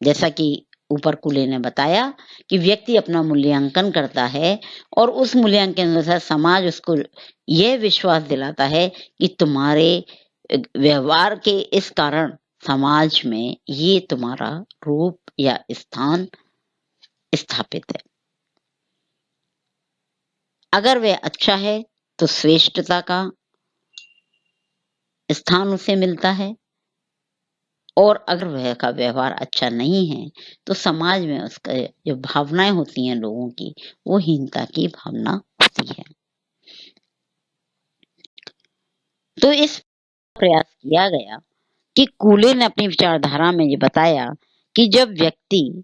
जैसा कि ऊपर कूले ने बताया कि व्यक्ति अपना मूल्यांकन करता है और उस मूल्यांकन के अनुसार समाज उसको यह विश्वास दिलाता है कि तुम्हारे व्यवहार के इस कारण समाज में ये तुम्हारा रूप या स्थान स्थापित है। अगर वह अच्छा है तो श्रेष्ठता का स्थान उसे मिलता है, और अगर वह का व्यवहार अच्छा नहीं है तो समाज में उसका जो भावनाएं होती हैं लोगों की, वो हीनता की भावना होती है। तो इस प्रयास किया गया कि कूले ने अपनी विचारधारा में ये बताया कि जब व्यक्ति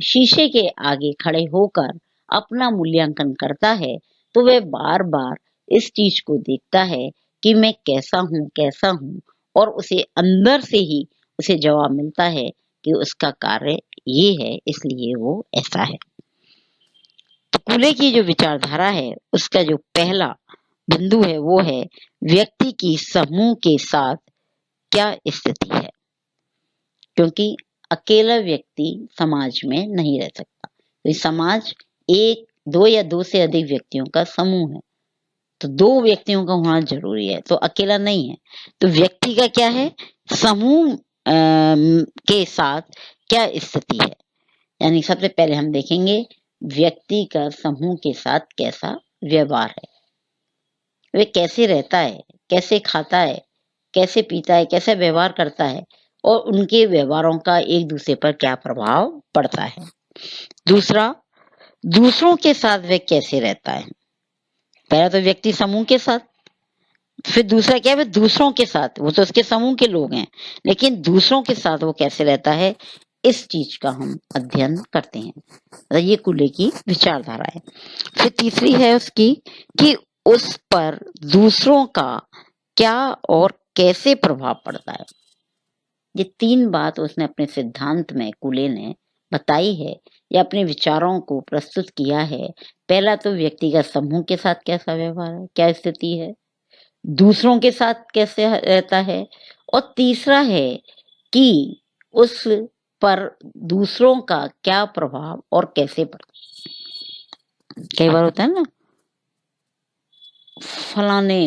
शीशे के आगे खड़े होकर अपना मूल्यांकन करता है तो वह बार बार इस चीज को देखता है कि मैं कैसा हूँ, और उसे अंदर से ही उसे जवाब मिलता है कि उसका कार्य ये है, इसलिए वो ऐसा है। तो कूले की जो विचारधारा है उसका जो पहला बिंदु है वो है व्यक्ति की समूह के साथ क्या स्थिति है, क्योंकि अकेला व्यक्ति समाज में नहीं रह सकता। तो समाज एक, दो या दो से अधिक व्यक्तियों का समूह है, तो दो व्यक्तियों का होना जरूरी है, तो अकेला नहीं है। तो व्यक्ति का क्या है, समूह के साथ क्या स्थिति है, यानी सबसे पहले हम देखेंगे व्यक्ति का समूह के साथ कैसा व्यवहार है, वे कैसे रहता है, कैसे खाता है, कैसे पीता है, कैसे व्यवहार करता है, और उनके व्यवहारों का एक दूसरे पर क्या प्रभाव पड़ता है। दूसरा, दूसरों के साथ वह कैसे रहता है। पहला तो व्यक्ति समूह के साथ, फिर दूसरा क्या है, दूसरों के साथ, वो तो उसके समूह के लोग हैं, लेकिन दूसरों के साथ वो कैसे रहता है, इस चीज का हम अध्ययन करते हैं। तो ये कूले की विचारधारा है। फिर तीसरी है उसकी कि उस पर दूसरों का क्या और कैसे प्रभाव पड़ता है। ये तीन बात उसने अपने सिद्धांत में कूले ने बताई है या अपने विचारों को प्रस्तुत किया है। पहला तो व्यक्ति का समूह के साथ कैसा व्यवहार है, क्या स्थिति है, दूसरों के साथ कैसे रहता है, और तीसरा है कि उस पर दूसरों का क्या प्रभाव और कैसे पड़ता है। कई बार होता है ना, फलाने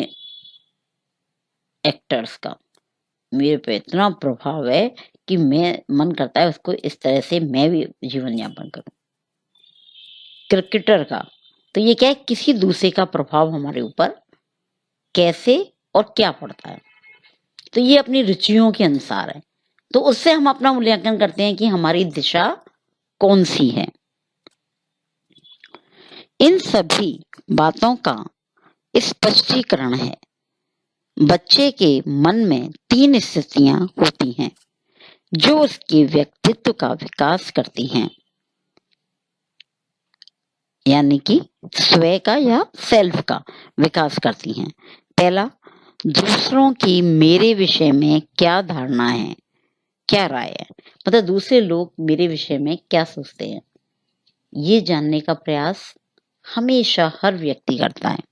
एक्टर्स का मेरे पे इतना प्रभाव है कि मैं मन करता है उसको इस तरह से मैं भी जीवन यापन करूं। क्रिकेटर का तो ये क्या है, किसी दूसरे का प्रभाव हमारे ऊपर कैसे और क्या पड़ता है, तो ये अपनी रुचियों के अनुसार है। तो उससे हम अपना मूल्यांकन करते हैं कि हमारी दिशा कौन सी है। इन सभी बातों का स्पष्टीकरण है। बच्चे के मन में तीन स्थितियां होती हैं जो उसके व्यक्तित्व का विकास करती हैं, यानी कि स्वयं का या सेल्फ का विकास करती हैं। पहला, दूसरों की मेरे विषय में क्या धारणा है, क्या राय है, मतलब दूसरे लोग मेरे विषय में क्या सोचते हैं, ये जानने का प्रयास हमेशा हर व्यक्ति करता है।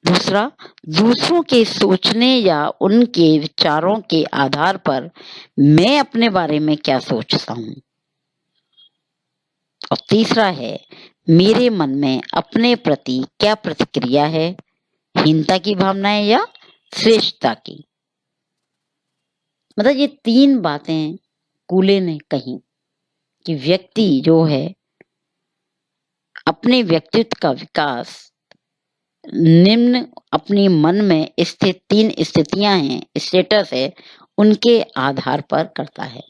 दूसरा, दूसरों के सोचने या उनके विचारों के आधार पर मैं अपने बारे में क्या सोचता हूं। और तीसरा है, मेरे मन में अपने प्रति क्या प्रतिक्रिया है, हीनता की भावना है या श्रेष्ठता की। मतलब ये तीन बातें कूले ने कही कि व्यक्ति जो है अपने व्यक्तित्व का विकास निम्न अपने मन में स्थित तीन स्थितियां हैं, स्टेटस है, उनके आधार पर करता है।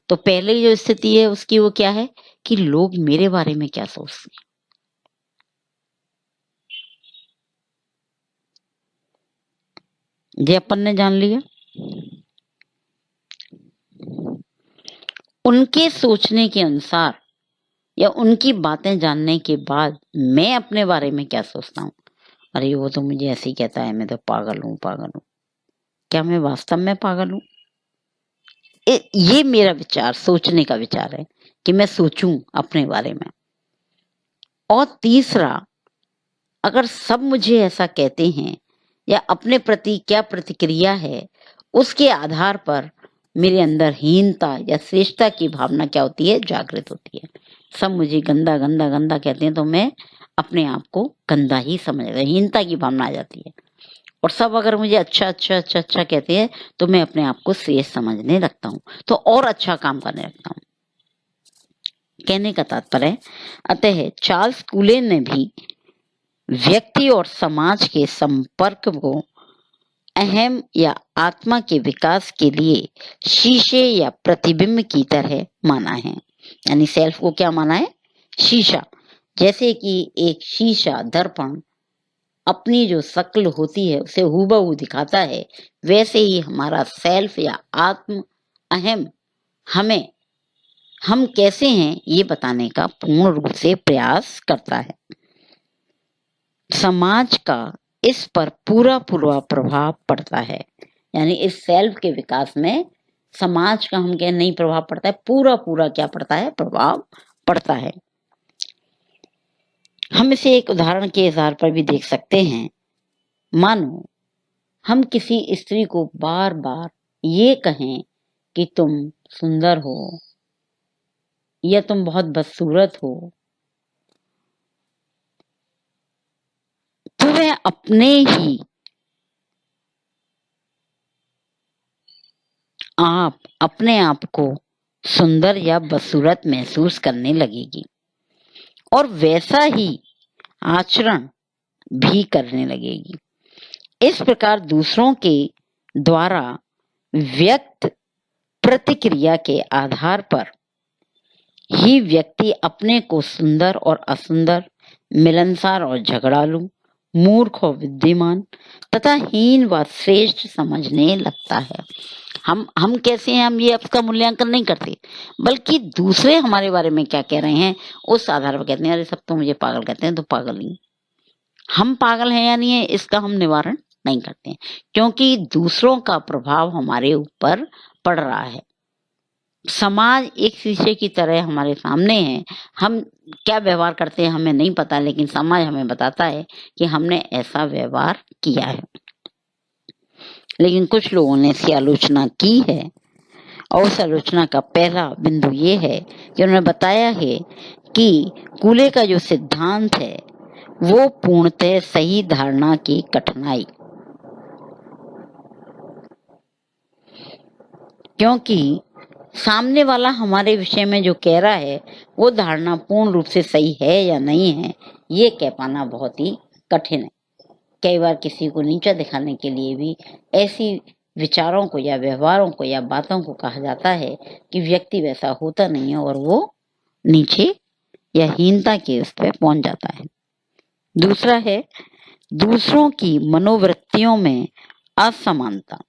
तो पहले जो स्थिति है उसकी वो क्या है कि लोग मेरे बारे में क्या सोचते हैं। ये अपन ने जान लिया। उनके सोचने के अनुसार या उनकी बातें जानने के बाद मैं अपने बारे में क्या सोचता हूँ। अरे वो तो मुझे ऐसे ही कहता है, मैं तो पागल हूँ। क्या मैं वास्तव में पागल हूँ? ये मेरा विचार, सोचने का विचार है कि मैं सोचूं अपने बारे में। और तीसरा, अगर सब मुझे ऐसा कहते हैं या अपने प्रति क्या प्रतिक्रिया है, उसके आधार पर मेरे अंदर हीनता या श्रेष्ठता की भावना क्या होती है, जागृत होती है। सब मुझे गंदा गंदा गंदा कहते हैं तो मैं अपने आप को गंदा ही समझ रहा, हीनता की भावना आ जाती है। और सब अगर मुझे अच्छा अच्छा अच्छा अच्छा कहते हैं तो मैं अपने आप को श्रेष्ठ समझने लगता हूँ, तो और अच्छा काम करने लगता हूँ। कहने का तात्पर्य, अतः चार्ल्स कूले ने भी व्यक्ति और समाज के संपर्क को अहम या आत्मा के विकास के लिए शीशे या प्रतिबिंब की तरह माना है। यानी सेल्फ को क्या माना है, शीशा। जैसे कि एक शीशा दर्पण अपनी जो शक्ल होती है उसे हूबहू दिखाता है, वैसे ही हमारा सेल्फ या आत्म अहम हमें हम कैसे हैं ये बताने का पूर्ण रूप से प्रयास करता है। समाज का इस पर पूरा पूरा प्रभाव पड़ता है। यानी इस सेल्फ के विकास में समाज का हम क्या नहीं प्रभाव पड़ता है, पूरा पूरा क्या पड़ता है, प्रभाव पड़ता है। हम इसे एक उदाहरण के आधार पर भी देख सकते हैं। मानो हम किसी स्त्री को बार बार ये कहें कि तुम सुंदर हो या तुम बहुत बदसूरत हो, तो वह अपने आप को सुंदर या बदसूरत महसूस करने लगेगी और वैसा ही आचरण भी करने लगेगी। इस प्रकार दूसरों के द्वारा व्यक्त प्रतिक्रिया के आधार पर ही व्यक्ति अपने को सुंदर और असुंदर, मिलनसार और झगड़ालू, मूर्ख और विद्यमान तथा हीन व श्रेष्ठ समझने लगता है। हम कैसे हैं, हम ये आपका मूल्यांकन नहीं करते, बल्कि दूसरे हमारे बारे में क्या कह रहे हैं उस आधार पर कहते हैं अरे सब तो मुझे पागल कहते हैं, तो पागल ही। हम पागल हैं या नहीं है इसका हम निवारण नहीं करते हैं, क्योंकि दूसरों का प्रभाव हमारे ऊपर पड़ रहा है। समाज एक शीशे की तरह हमारे सामने है। हम क्या व्यवहार करते हैं हमें नहीं पता, लेकिन समाज हमें बताता है कि हमने ऐसा व्यवहार किया है। लेकिन कुछ लोगों ने इसकी आलोचना की है और उस आलोचना का पहला बिंदु ये है कि उन्होंने बताया है कि कूले का जो सिद्धांत है वो पूर्णतः सही धारणा की कठिनाई, क्योंकि सामने वाला हमारे विषय में जो कह रहा है वो धारणा पूर्ण रूप से सही है या नहीं है ये कह पाना बहुत ही कठिन है। कई बार किसी को नीचा दिखाने के लिए भी ऐसी विचारों को या व्यवहारों को या बातों को कहा जाता है कि व्यक्ति वैसा होता नहीं है और वो नीचे या हीनता के उस पर पहुंच जाता है। दूसरा है दूसरों की मनोवृत्तियों में असमानता।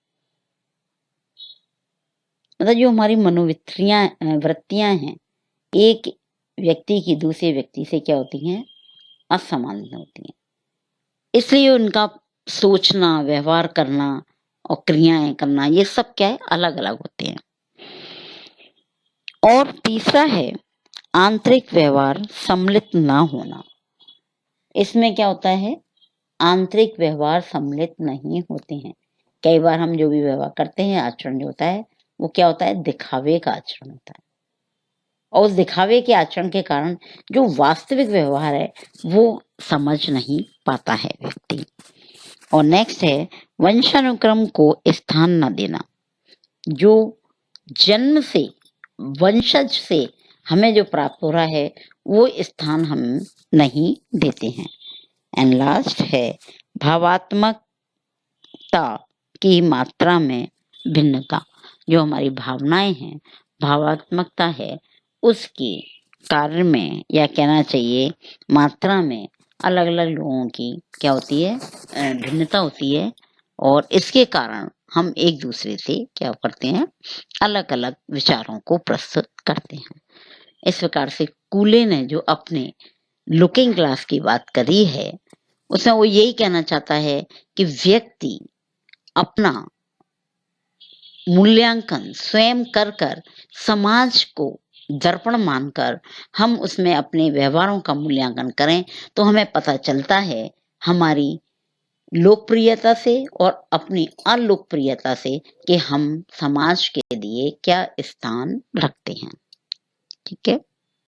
मतलब जो हमारी वृत्तियां हैं एक व्यक्ति की दूसरे व्यक्ति से क्या होती हैं, असमान होती हैं। इसलिए उनका सोचना, व्यवहार करना और क्रियाएं करना ये सब क्या है, अलग अलग होते हैं। और तीसरा है आंतरिक व्यवहार सम्मिलित ना होना। इसमें क्या होता है, आंतरिक व्यवहार सम्मिलित नहीं होते हैं। कई बार हम जो भी व्यवहार करते हैं, आचरण जो होता है वो क्या होता है, दिखावे का आचरण होता है, और उस दिखावे के आचरण के कारण जो वास्तविक व्यवहार है वो समझ नहीं पाता है व्यक्ति। और नेक्स्ट है वंशानुक्रम को स्थान न देना। जो जन्म से वंशज से हमें जो प्राप्त हो रहा है वो स्थान हम नहीं देते हैं। एंड लास्ट है भावात्मकता की मात्रा में भिन्नता। जो हमारी भावनाएं हैं, भावात्मकता है, उसके कार्य में या कहना चाहिए मात्रा में अलग अलग लोगों की क्या होती है, भिन्नता होती है। और इसके कारण हम एक दूसरे से क्या करते हैं, अलग अलग विचारों को प्रस्तुत करते हैं। इस प्रकार से कूले ने जो अपने लुकिंग ग्लास की बात करी है उसमें वो यही कहना चाहता है कि व्यक्ति अपना मूल्यांकन स्वयं कर कर समाज को दर्पण मानकर हम उसमें अपने व्यवहारों का मूल्यांकन करें तो हमें पता चलता है हमारी लोकप्रियता से और अपनी अलोकप्रियता से कि हम समाज के लिए क्या स्थान रखते हैं। ठीक है?